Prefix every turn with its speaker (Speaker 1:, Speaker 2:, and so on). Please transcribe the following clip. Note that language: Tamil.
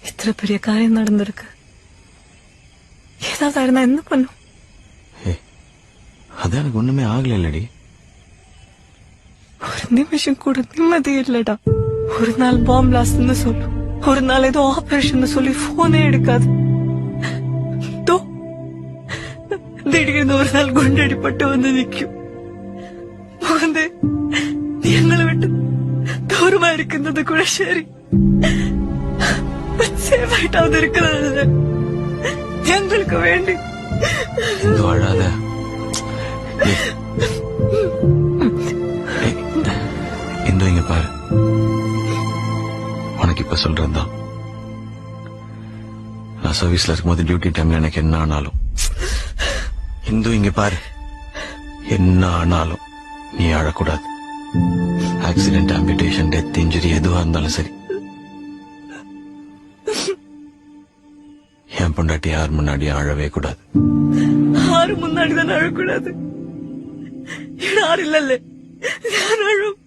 Speaker 1: இத்தனை பெரிய காரியம் நடந்திருக்கு. ஏதாவது ஆயிருந்தா என்ன பண்ணும்?
Speaker 2: அது எனக்கு ஒண்ணுமே ஆகல இல்லடி.
Speaker 1: ஒரு நிமிஷம் கூட நிம்மதி இல்லடா. ஒரு நாள் பாம்பு பிளாஸ்ட்னு சொல்லு, ஒரு நாள் ஏதோ ஆபரேஷன் சொல்லி போனே எடுக்காது. திடீர்னு ஒரு நாள் குண்டடிப்பட்டு வந்து நிக்கும். வந்து எங்களை விட்டு தூரமா இருக்கிறது கூட சரி, சேஃபாயிட்டாவது இருக்கிறது எங்களுக்கு வேண்டி.
Speaker 2: அழாத. இந்தோ இங்க பாரு, உனக்கு இப்ப சொல்றதுதான். நான் சர்வீஸ்ல இருக்கும்போது டியூட்டி டைம்ல எனக்கு என்ன ஆனாலும், இந்து இங்க பாரு, என்ன ஆனாலும் நீ அழக்கூடாது. ஆக்சிடென்ட், ஆம்பிடேஷன், டெத், இன்ஜுரி எதுவா இருந்தாலும் சரி, என் பொண்டாட்டி யார் முன்னாடி அழவே கூடாது.
Speaker 1: யாரு முன்னாடி தான் அழக்கூடாது? யாரும் இல்லல்ல, யாரும்